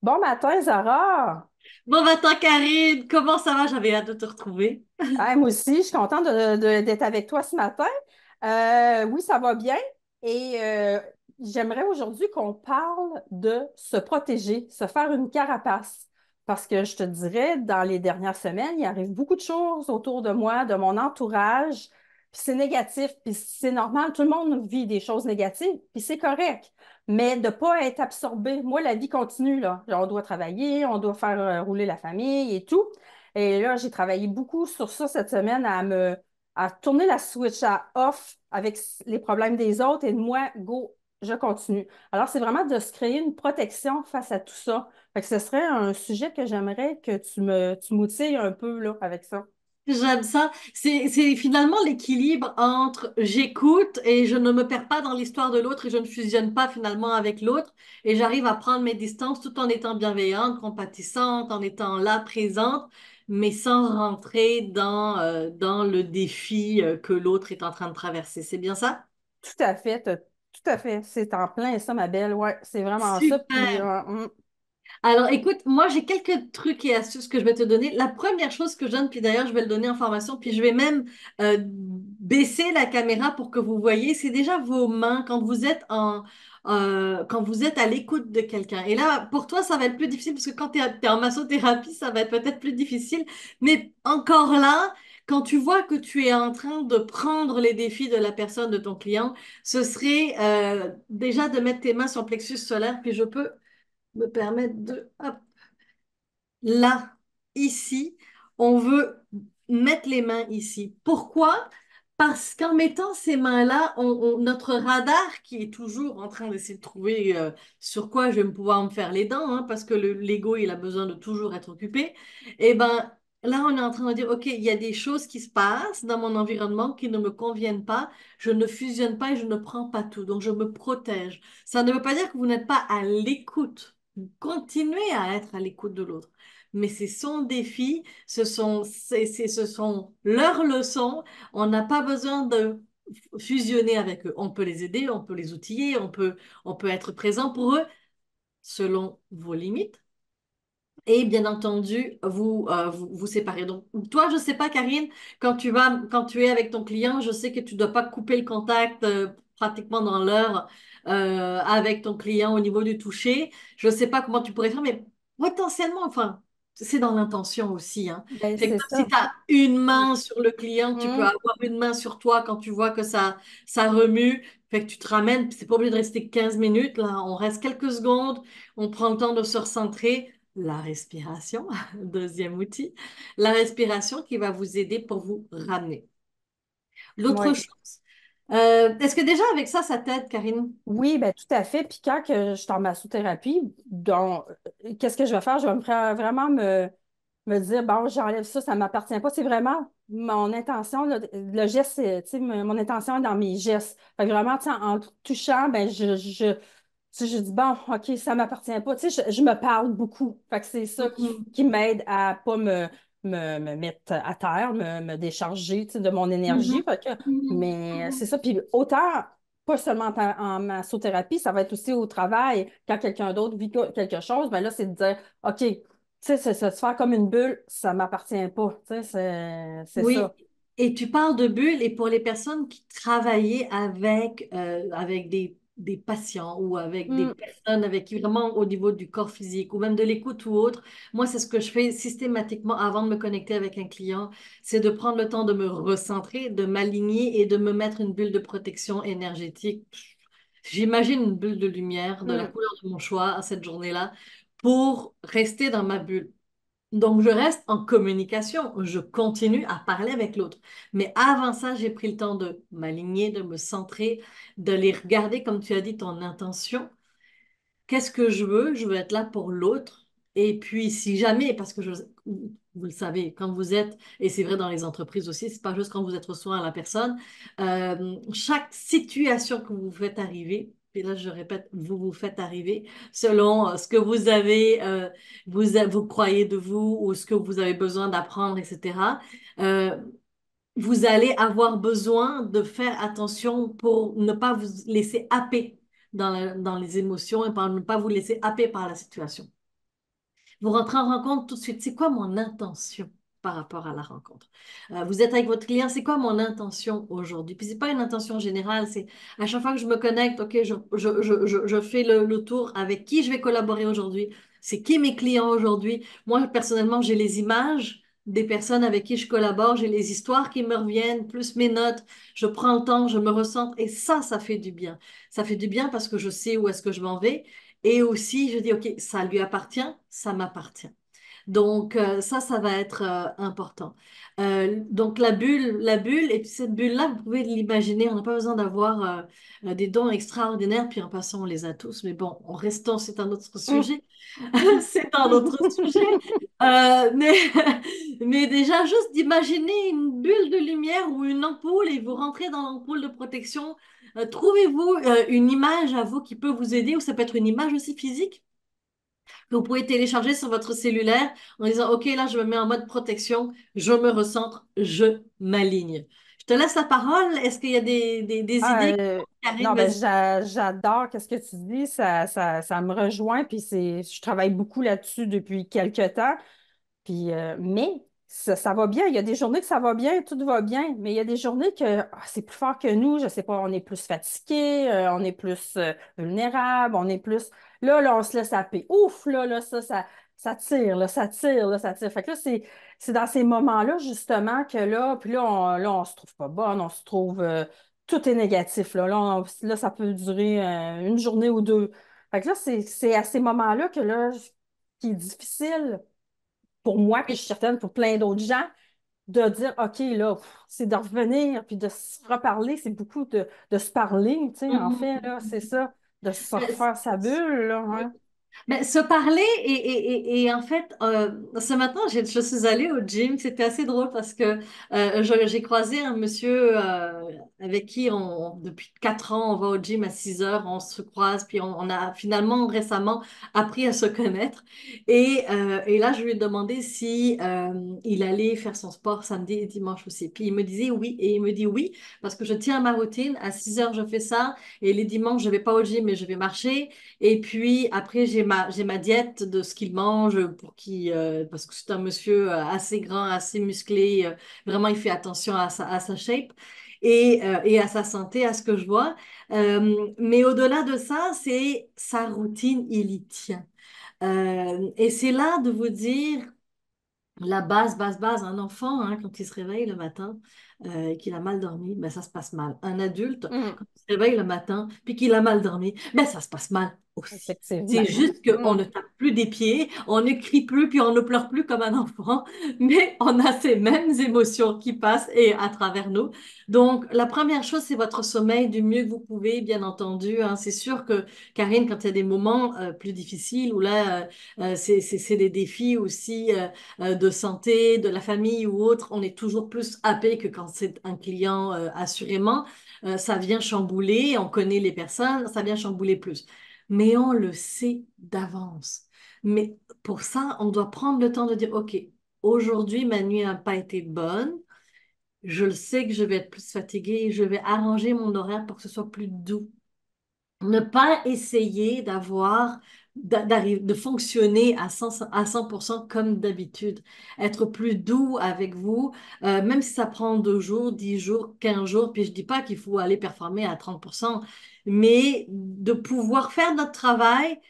Bon matin, Zara. Bon matin, Karine, comment ça va? J'avais hâte de te retrouver. Moi aussi, je suis contente d'être avec toi ce matin. Oui, ça va bien. Et j'aimerais aujourd'hui qu'on parle de se protéger, se faire une carapace. Parce que je te dirais, dans les dernières semaines, il arrive beaucoup de choses autour de moi, de mon entourage. Puis c'est négatif, puis c'est normal. Tout le monde vit des choses négatives, puis c'est correct. Mais de ne pas être absorbé. Moi, la vie continue, là. On doit travailler, on doit faire rouler la famille et tout. Et là, j'ai travaillé beaucoup sur ça cette semaine à tourner la switch à off avec les problèmes des autres et moi, go, je continue. Alors, c'est vraiment de se créer une protection face à tout ça. Fait que ce serait un sujet que j'aimerais que tu m'outilles un peu là, avec ça. J'aime ça. C'est finalement l'équilibre entre j'écoute et je ne me perds pas dans l'histoire de l'autre et je ne fusionne pas finalement avec l'autre et j'arrive à prendre mes distances tout en étant bienveillante, compatissante, en étant là, présente, mais sans rentrer dans le défi que l'autre est en train de traverser. C'est bien ça? Tout à fait, tout à fait. C'est en plein ça, ma belle. Ouais, c'est vraiment ça. Puis, Super. Alors, écoute, moi, j'ai quelques trucs et astuces que je vais te donner. La première chose que je donne, puis d'ailleurs, je vais le donner en formation, puis je vais même baisser la caméra pour que vous voyez, c'est déjà vos mains quand vous êtes à l'écoute de quelqu'un. Et là, pour toi, ça va être plus difficile parce que quand tu es, en massothérapie, ça va être peut-être plus difficile. Mais encore là, quand tu vois que tu es en train de prendre les défis de la personne, de ton client, ce serait déjà de mettre tes mains sur le plexus solaire, puis je peux me permettre de... hop, là, ici, on veut mettre les mains ici. Pourquoi? Parce qu'en mettant ces mains-là, notre radar qui est toujours en train d'essayer de trouver sur quoi je vais pouvoir me faire les dents, hein, parce que l'ego, il a besoin de toujours être occupé, et ben là, on est en train de dire, OK, il y a des choses qui se passent dans mon environnement qui ne me conviennent pas, je ne fusionne pas et je ne prends pas tout, donc je me protège. Ça ne veut pas dire que vous n'êtes pas à l'écoute. Continuez à être à l'écoute de l'autre, mais c'est son défi, ce sont leurs leçons. On n'a pas besoin de fusionner avec eux. On peut les aider, on peut les outiller, on peut être présent pour eux selon vos limites. Et bien entendu, vous séparez. Donc, toi, je sais pas, Karine, quand tu es avec ton client, je sais que tu dois pas couper le contact pratiquement dans l'heure avec ton client au niveau du toucher. Je sais pas comment tu pourrais faire, mais potentiellement, enfin, c'est dans l'intention aussi, hein. ben, Fait que c'est même si ça. tu as une Hum, main sur le client, tu peux hum. avoir une main sur toi quand tu vois que ça remue. Fait que tu te ramènes, c'est pas obligé de rester 15 minutes, là, on reste quelques secondes, on prend le temps de se recentrer. La respiration, deuxième outil, la respiration qui va vous aider pour vous ramener. L'autre Ouais. chose, est-ce que déjà avec ça, ça t'aide, Karine? Oui, ben, tout à fait. Puis quand que je suis en massothérapie, donc, qu'est-ce que je vais faire? Je vais vraiment me dire, bon, j'enlève ça, ça ne m'appartient pas. C'est vraiment mon intention, là, le geste, tu sais, mon intention est dans mes gestes. Fait que vraiment, tu sais, en touchant, ben, tu sais, je dis, bon, OK, ça ne m'appartient pas. Tu sais, je me parle beaucoup. Fait que c'est ça Mhm. qui m'aide à pas me mettre à terre, me décharger, tu sais, de mon énergie. Mhm. Fait que, Mhm. mais c'est Mhm. ça. Puis autant, pas seulement en massothérapie, ça va être aussi au travail. Quand quelqu'un d'autre vit quelque chose, ben là, c'est de dire, OK, tu sais, se faire comme une bulle, ça m'appartient pas. Tu sais, c'est Oui, ça. et tu parles de bulles, et pour les personnes qui travaillaient avec des patients ou avec des Hum, personnes avec qui vraiment au niveau du corps physique ou même de l'écoute ou autre, moi, c'est ce que je fais systématiquement avant de me connecter avec un client, c'est de prendre le temps de me recentrer, de m'aligner et de me mettre une bulle de protection énergétique. J'imagine une bulle de lumière de la hum. couleur de mon choix à cette journée-là pour rester dans ma bulle. Donc, je reste en communication, je continue à parler avec l'autre. Mais avant ça, j'ai pris le temps de m'aligner, de me centrer, de les regarder, comme tu as dit, ton intention. Qu'est-ce que je veux? Je veux être là pour l'autre. Et puis, si jamais, parce que vous le savez, quand vous êtes, et c'est vrai dans les entreprises aussi, c'est pas juste quand vous êtes au soin à la personne, chaque situation que vous faites arriver, et là je répète, vous vous faites arriver selon ce que vous avez, vous croyez de vous ou ce que vous avez besoin d'apprendre, etc. euh, Vous allez avoir besoin de faire attention pour ne pas vous laisser happer dans les émotions et pour ne pas vous laisser happer par la situation. Vous rentrez en rencontre tout de suite. C'est quoi mon intention par rapport à la rencontre? Vous êtes avec votre client, c'est quoi mon intention aujourd'hui? Puis c'est pas une intention générale, c'est à chaque fois que je me connecte, OK, je fais le tour avec qui je vais collaborer aujourd'hui. C'est qui mes clients aujourd'hui? Moi, personnellement, j'ai les images des personnes avec qui je collabore, j'ai les histoires qui me reviennent, plus mes notes. Je prends le temps, je me recentre et ça fait du bien. Ça fait du bien parce que je sais où est-ce que je m'en vais. Et aussi, je dis, OK, ça lui appartient, ça m'appartient. Donc, ça va être important. Donc, la bulle, et puis cette bulle-là, vous pouvez l'imaginer, on n'a pas besoin d'avoir des dons extraordinaires, puis en passant, on les a tous, mais bon, en restant, c'est un autre Hum. sujet. C'est un autre sujet. Mais, mais déjà, juste d'imaginer une bulle de lumière ou une ampoule et vous rentrez dans l'ampoule de protection, trouvez-vous une image à vous qui peut vous aider, ou ça peut être une image aussi physique que vous pouvez télécharger sur votre cellulaire en disant, OK, là, je me mets en mode protection, je me recentre, je m'aligne. Je te laisse la parole. Est-ce qu'il y a des Ah, idées? Karine, non, ben, vas-y. j'adore qu'est-ce que tu dis, ça me rejoint, puis je travaille beaucoup là-dessus depuis quelques temps. Puis, mais ça va bien. Il y a des journées que ça va bien, tout va bien, mais il y a des journées que c'est plus fort que nous. Je sais pas, on est plus fatigué, on est plus vulnérable, on est plus. Là, on se laisse happer. Ouf, là, ça tire, là, ça tire, là, ça tire. Fait que là, c'est dans ces moments-là, justement, que là, puis là, on se trouve pas bonne, on se trouve. Tout est négatif, là. Là, ça peut durer une journée ou deux. Fait que là, c'est à ces moments-là que là, qui est difficile pour moi, puis je suis certaine pour plein d'autres gens, de dire, OK, là, c'est de revenir, puis de se reparler, c'est beaucoup de se parler, tu sais, en fait, là, c'est ça, de se refaire sa bulle, là, Oui. hein. Mais se parler et en fait, ce matin, je suis allée au gym. C'était assez drôle parce que j'ai croisé un monsieur avec qui depuis 4 ans, on va au gym à 6 heures, on se croise, puis on a finalement récemment appris à se connaître. Et là, je lui ai demandé si il allait faire son sport samedi et dimanche aussi. Puis il me disait oui, et il me dit oui, parce que je tiens à ma routine. À 6 heures, je fais ça, et les dimanches, je vais pas au gym, mais je vais marcher. Et puis après, j'ai ma diète de ce qu'il mange parce que c'est un monsieur assez grand, assez musclé. Vraiment, il fait attention à sa shape et à sa santé, à ce que je vois. Mais au-delà de ça, c'est sa routine, il y tient. Et c'est là de vous dire, la base, un enfant, hein, quand il se réveille le matin et qu'il a mal dormi, ben, ça se passe mal. Un adulte, Hum, quand il se réveille le matin puis qu'il a mal dormi, ben, ça se passe mal aussi. C'est effectivement. juste qu'on Hum. ne tape plus des pieds, on ne crie plus puis on ne pleure plus comme un enfant, mais on a ces mêmes émotions qui passent et à travers nous. Donc, la première chose, c'est votre sommeil du mieux que vous pouvez, bien entendu, hein. C'est sûr que, Karine, quand il y a des moments plus difficiles où là, c'est des défis aussi. De santé, de la famille ou autre, on est toujours plus happé que quand c'est un client, assurément. Ça vient chambouler, on connaît les personnes, ça vient chambouler plus. Mais on le sait d'avance. Mais pour ça, on doit prendre le temps de dire, OK, aujourd'hui, ma nuit n'a pas été bonne. Je le sais que je vais être plus fatiguée et je vais arranger mon horaire pour que ce soit plus doux. Ne pas essayer de fonctionner à 100% comme d'habitude. Être plus doux avec vous, même si ça prend 2 jours, 10 jours, 15 jours, puis je dis pas qu'il faut aller performer à 30%, mais de pouvoir faire notre travail,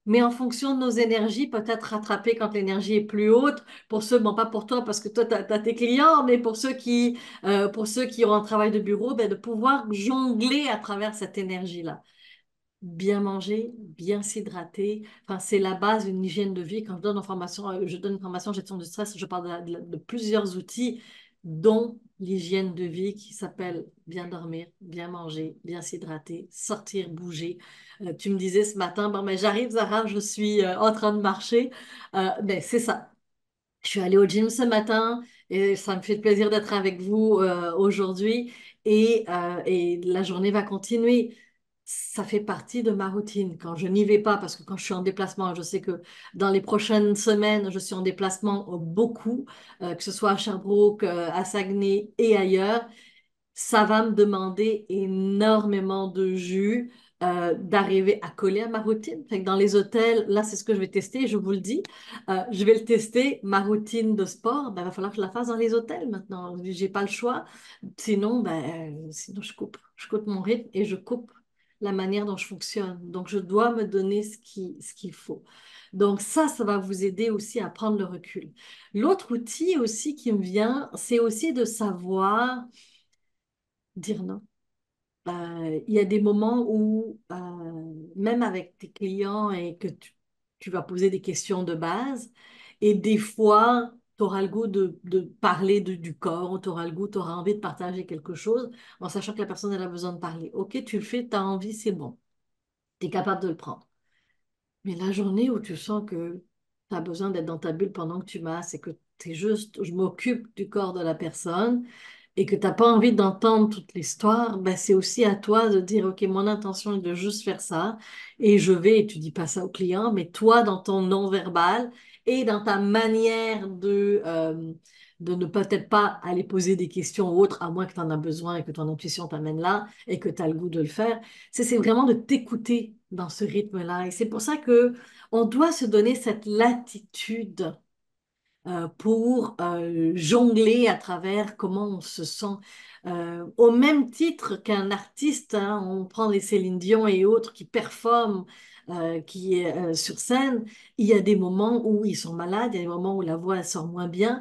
mais en fonction de nos énergies, peut-être rattraper quand l'énergie est plus haute. Pour ceux, bon, pas pour toi, parce que toi, tu as, tes clients, mais pour ceux qui ont un travail de bureau, ben, de pouvoir jongler à travers cette énergie-là. Bien manger, bien s'hydrater. Enfin, c'est la base d'une hygiène de vie. Quand je donne une formation en gestion du stress, je parle de plusieurs outils, dont l'hygiène de vie qui s'appelle bien dormir, bien manger, bien s'hydrater, sortir, bouger. Tu me disais ce matin, bon, mais j'arrive, Zara, je suis en train de marcher. Ben, c'est ça. Je suis allée au gym ce matin et ça me fait plaisir d'être avec vous aujourd'hui et la journée va continuer. Ça fait partie de ma routine. Quand je n'y vais pas, parce que quand je suis en déplacement, je sais que dans les prochaines semaines, je suis en déplacement beaucoup, que ce soit à Sherbrooke, à Saguenay et ailleurs, ça va me demander énormément de jus. d'arriver à coller à ma routine. Fait que dans les hôtels, là, c'est ce que je vais tester, je vous le dis. Je vais le tester, ma routine de sport, ben, il va falloir que je la fasse dans les hôtels maintenant. J'ai pas le choix. Sinon, sinon je coupe mon rythme et je coupe la manière dont je fonctionne. Donc, je dois me donner ce qu'il faut. Donc, ça va vous aider aussi à prendre le recul. L'autre outil aussi qui me vient, c'est aussi de savoir dire non. Il y a des moments où, même avec tes clients et que tu vas poser des questions de base, et des fois, tu auras le goût de parler du corps, ou tu auras le goût, tu auras envie de partager quelque chose, en sachant que la personne, elle a besoin de parler. Ok, tu le fais, tu as envie, c'est bon, tu es capable de le prendre. Mais la journée où tu sens que tu as besoin d'être dans ta bulle pendant que tu masses et que tu es juste, je m'occupe du corps de la personne, et que tu n'as pas envie d'entendre toute l'histoire, ben c'est aussi à toi de dire, OK, mon intention est de juste faire ça et je vais, et tu dis pas ça au client, mais toi, dans ton non-verbal et dans ta manière de ne peut-être pas aller poser des questions ou autres, à moins que tu en as besoin et que ton intuition t'amène là et que tu as le goût de le faire, c'est vraiment de t'écouter dans ce rythme-là. Et c'est pour ça que on doit se donner cette latitude pour jongler à travers comment on se sent. Au même titre qu'un artiste, hein, on prend les Céline Dion et autres qui performent sur scène, il y a des moments où ils sont malades, il y a des moments où la voix elle sort moins bien.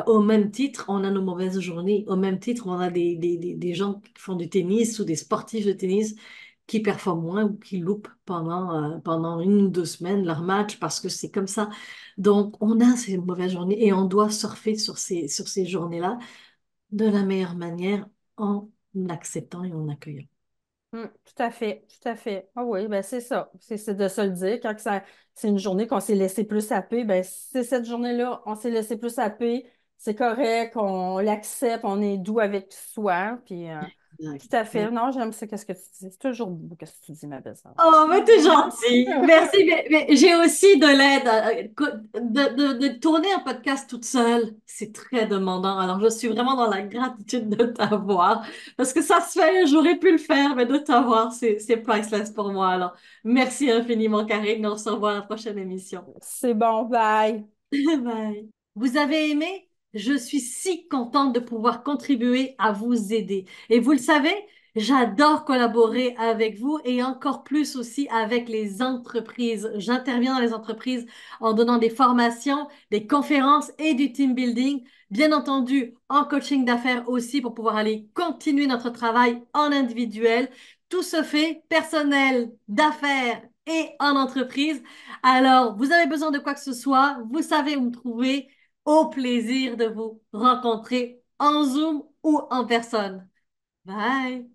Au même titre, on a nos mauvaises journées. Au même titre, on a des gens qui font du tennis ou des sportifs de tennis qui performent moins ou qui loupent pendant 1 ou 2 semaines leur match parce que c'est comme ça. Donc, on a ces mauvaises journées et on doit surfer sur ces journées-là de la meilleure manière en acceptant et en accueillant. Tout à fait, tout à fait. Ah oui, ben c'est ça. C'est de se le dire. Quand c'est une journée qu'on s'est laissé plus saper, ben c'est cette journée-là, on s'est laissé plus saper. C'est correct, on l'accepte, on est doux avec soi. Puis Exact. tout à fait. Non, j'aime ça, qu'est-ce que tu dis. C'est toujours beau, qu'est-ce que tu dis, ma belle-sœur. Oh, mais t'es gentil. Merci. Mais j'ai aussi de l'aide. De tourner un podcast toute seule, c'est très demandant. Alors, je suis vraiment dans la gratitude de t'avoir. Parce que ça se fait, j'aurais pu le faire, mais de t'avoir, c'est priceless pour moi. Alors, merci infiniment, Karine. On se revoit à la prochaine émission. C'est bon, bye. Bye. Vous avez aimé? Je suis si contente de pouvoir contribuer à vous aider. Et vous le savez, j'adore collaborer avec vous et encore plus aussi avec les entreprises. J'interviens dans les entreprises en donnant des formations, des conférences et du team building. Bien entendu, en coaching d'affaires aussi pour pouvoir aller continuer notre travail en individuel. Tout se fait personnel, d'affaires et en entreprise. Alors, vous avez besoin de quoi que ce soit, vous savez où me trouver. Au plaisir de vous rencontrer en Zoom ou en personne. Bye!